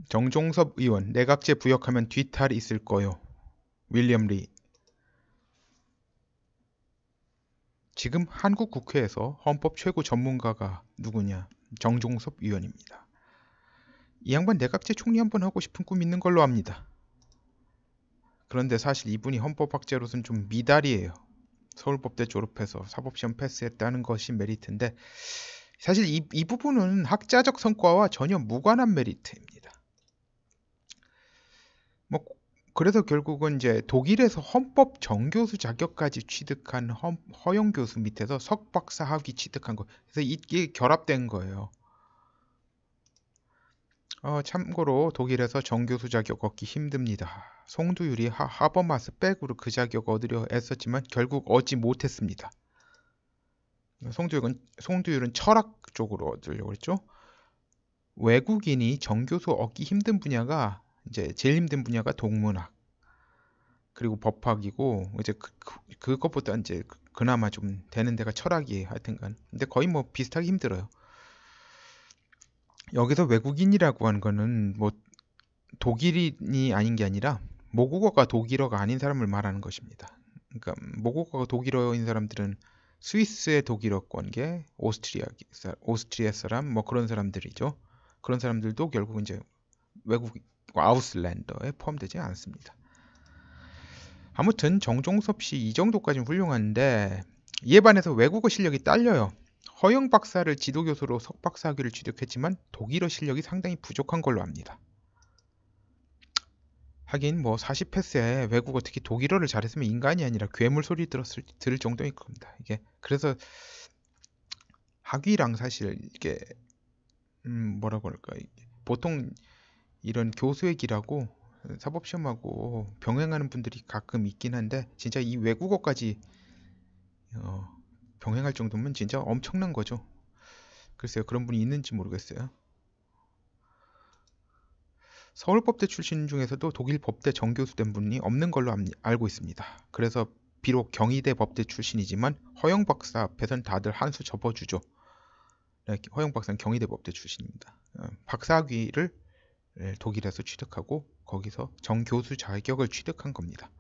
정종섭 의원, 내각제 부역하면 뒤탈이 있을 거요. 윌리엄 리. 지금 한국 국회에서 헌법 최고 전문가가 누구냐? 정종섭 의원입니다. 이 양반 내각제 총리 한번 하고 싶은 꿈 있는 걸로 압니다. 그런데 사실 이분이 헌법학자로서는 좀 미달이에요. 서울법대 졸업해서 사법시험 패스했다는 것이 메리트인데 사실 이 부분은 학자적 성과와 전혀 무관한 메리트입니다. 뭐 그래서 결국은 이제 독일에서 헌법 정교수 자격까지 취득한 허영 교수 밑에서 석박사 학위 취득한 거. 그래서 이게 결합된 거예요. 참고로 독일에서 정교수 자격 얻기 힘듭니다. 송두율이 하버마스 백으로 그 자격 얻으려 애썼지만 결국 얻지 못했습니다. 송두율은 철학 쪽으로 얻으려고 했죠. 외국인이 정교수 얻기 힘든 분야가 이제 제일 힘든 분야가 동문학 그리고 법학이고 이제 그것보다 이제 그나마 좀 되는 데가 철학이에요. 하여튼간 근데 거의 뭐 비슷하게 힘들어요. 여기서 외국인이라고 하는 거는 뭐 독일인이 아닌 게 아니라 모국어가 독일어가 아닌 사람을 말하는 것입니다. 그러니까 모국어가 독일어인 사람들은 스위스의 독일어권계, 오스트리아 사람 뭐 그런 사람들이죠. 그런 사람들도 결국 이제 외국 아우슬랜더에 포함되지 않습니다. 아무튼 정종섭 씨 이 정도까지는 훌륭한데 이에 반해서 외국어 실력이 딸려요. 허영 박사를 지도교수로 석박사 학위를 취득했지만 독일어 실력이 상당히 부족한 걸로 압니다. 하긴 뭐 40패스에 외국어 특히 독일어를 잘했으면 인간이 아니라 괴물 소리 들을 정도일 겁니다. 이게 그래서 학위랑 사실 이게 뭐라고 할까 보통 이런 교수의 길하고 사법시험하고 병행하는 분들이 가끔 있긴 한데 진짜 이 외국어까지 병행할 정도면 진짜 엄청난 거죠. 글쎄요 그런 분이 있는지 모르겠어요. 서울법대 출신 중에서도 독일 법대 정교수 된 분이 없는 걸로 알고 있습니다. 그래서 비록 경희대 법대 출신이지만 허영 박사 앞에선 다들 한 수 접어주죠. 네, 허영 박사는 경희대 법대 출신입니다. 박사학위를 독일에서 취득하고 거기서 정교수 자격을 취득한 겁니다.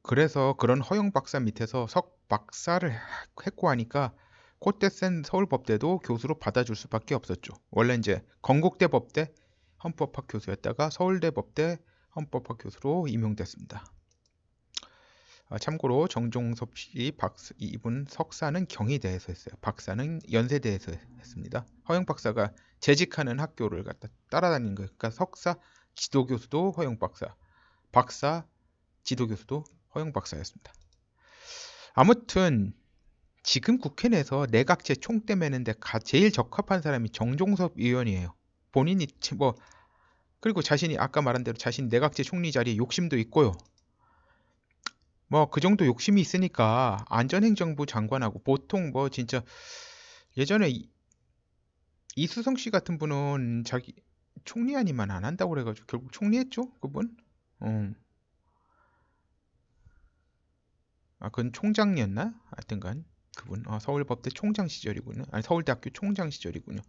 그래서 그런 허영 박사 밑에서 석 박사를 했고 하니까 콧대 센 서울법대도 교수로 받아줄 수밖에 없었죠. 원래 이제 건국대 법대 헌법학 교수였다가 서울대 법대 헌법학 교수로 임용됐습니다. 참고로 정종섭 씨 이분 석사는 경희대에서 했어요. 박사는 연세대에서 했습니다. 허영 박사가 재직하는 학교를 갖다 따라다니는 거예요. 그러니까 석사 지도교수도 허영 박사 지도교수도 허영 박사였습니다. 아무튼 지금 국회 내에서 내각제 총대 매는데 제일 적합한 사람이 정종섭 의원이에요. 본인이 뭐 그리고 자신이 아까 말한 대로 자신 내각제 총리 자리에 욕심도 있고요. 뭐 그 정도 욕심이 있으니까 안전행정부 장관하고 보통 뭐 진짜 예전에 이수성 씨 같은 분은 자기 총리 아니면 안 한다고 그래가지고 결국 총리했죠 그분. 그건 총장이었나? 하여튼간 그분 서울법대 총장 시절이군요. 아니 서울대학교 총장 시절이군요.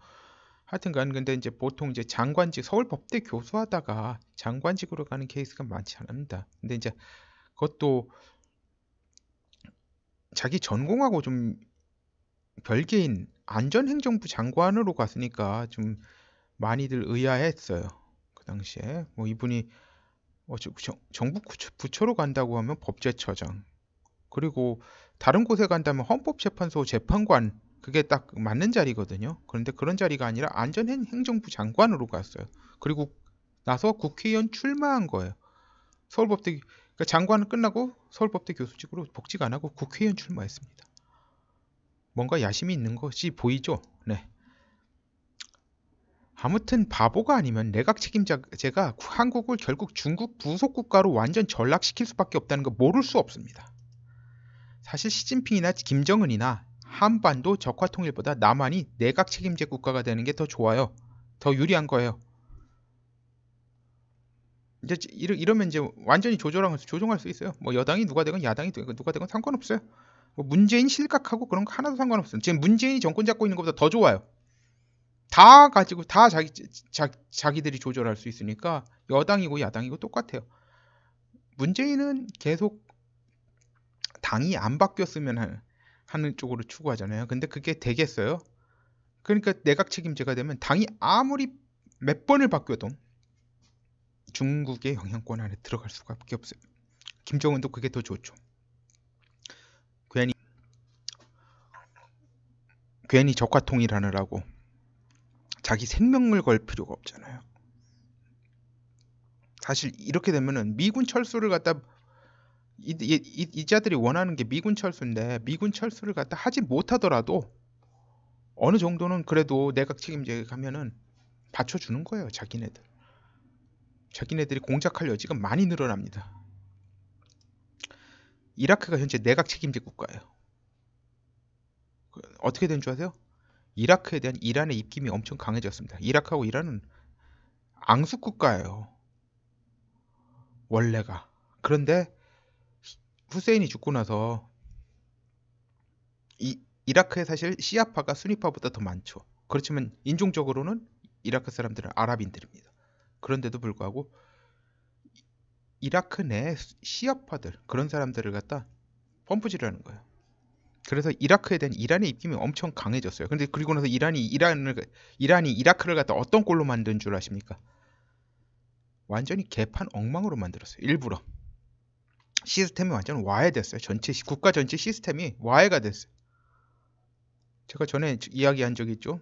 하여튼간 근데 이제 보통 이제 장관직 서울법대 교수하다가 장관직으로 가는 케이스가 많지 않습니다. 근데 이제 그것도 자기 전공하고 좀 별개인 안전행정부 장관으로 갔으니까 좀 많이들 의아했어요. 그 당시에 뭐 이분이 정부 부처로 간다고 하면 법제처장 그리고 다른 곳에 간다면 헌법재판소 재판관 그게 딱 맞는 자리거든요. 그런데 그런 자리가 아니라 안전행정부 장관으로 갔어요. 그리고 나서 국회의원 출마한 거예요. 서울법대 그러니까 장관은 끝나고 서울법대 교수직으로 복직 안 하고 국회의원 출마했습니다. 뭔가 야심이 있는 것이 보이죠? 네. 아무튼 바보가 아니면 내각 책임제가 한국을 결국 중국 부속 국가로 완전 전락시킬 수밖에 없다는 거 모를 수 없습니다. 사실 시진핑이나 김정은이나 한반도 적화통일보다 남한이 내각 책임제 국가가 되는 게 더 좋아요. 더 유리한 거예요. 이제 이러면 이제 완전히 조종할 수 있어요. 뭐 여당이 누가 되건 야당이 누가 되건 상관없어요. 뭐 문재인 실각하고 그런 거 하나도 상관없어요. 지금 문재인이 정권 잡고 있는 것보다 더 좋아요. 다 가지고 다 자기들이 조절할 수 있으니까 여당이고 야당이고 똑같아요. 문재인은 계속 당이 안 바뀌었으면 하는 쪽으로 추구하잖아요. 근데 그게 되겠어요? 그러니까 내각 책임제가 되면 당이 아무리 몇 번을 바뀌어도 중국의 영향권 안에 들어갈 수밖에 없어요. 김정은도 그게 더 좋죠. 괜히 적화 통일하느라고 자기 생명을 걸 필요가 없잖아요. 사실 이렇게 되면은 미군 철수를 갖다 이 자들이 원하는 게 미군 철수인데 미군 철수를 갖다 하지 못하더라도 어느 정도는 그래도 내각 책임제 가면은 받쳐주는 거예요. 자기네들이 공작할 여지가 많이 늘어납니다. 이라크가 현재 내각 책임제 국가예요. 어떻게 된 줄 아세요? 이라크에 대한 이란의 입김이 엄청 강해졌습니다. 이라크하고 이란은 앙숙 국가예요. 원래가. 그런데 후세인이 죽고 나서 이라크에 사실 시아파가 수니파보다 더 많죠. 그렇지만 인종적으로는 이라크 사람들은 아랍인들입니다. 그런데도 불구하고 이라크 내 시아파들 그런 사람들을 갖다 펌프질하는 거예요. 그래서 이라크에 대한 이란의 입김이 엄청 강해졌어요. 근데 그리고 나서 이란이 이라크를 갖다 어떤 꼴로 만든 줄 아십니까? 완전히 개판 엉망으로 만들었어요. 일부러 시스템이 완전 와해됐어요. 국가 전체 시스템이 와해가 됐어요. 제가 전에 이야기한 적이 있죠.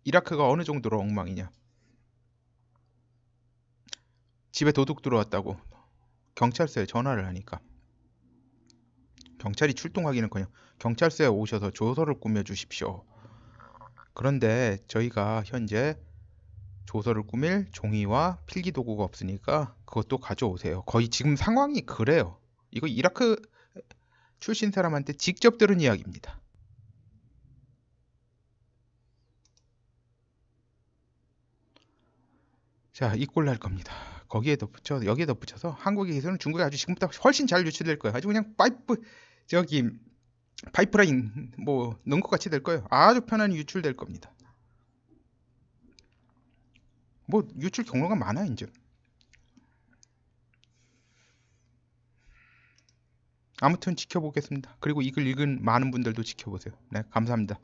이라크가 어느 정도로 엉망이냐. 집에 도둑 들어왔다고 경찰서에 전화를 하니까 경찰이 출동하기는커녕 경찰서에 오셔서 조서를 꾸며주십시오. 그런데 저희가 현재 조서를 꾸밀 종이와 필기도구가 없으니까 그것도 가져오세요. 거의 지금 상황이 그래요. 이거 이라크 출신 사람한테 직접 들은 이야기입니다. 자, 이 꼴 날 겁니다. 여기에 덧붙여서 한국의 기술은 중국에 아주 지금보다 훨씬 잘 유출될 거예요. 아주 그냥 파이프라인 뭐 넣은 것 같이 될 거예요. 아주 편안히 유출될 겁니다. 뭐 유출 경로가 많아 이제. 아무튼 지켜보겠습니다. 그리고 이걸 읽은 많은 분들도 지켜보세요. 네, 감사합니다.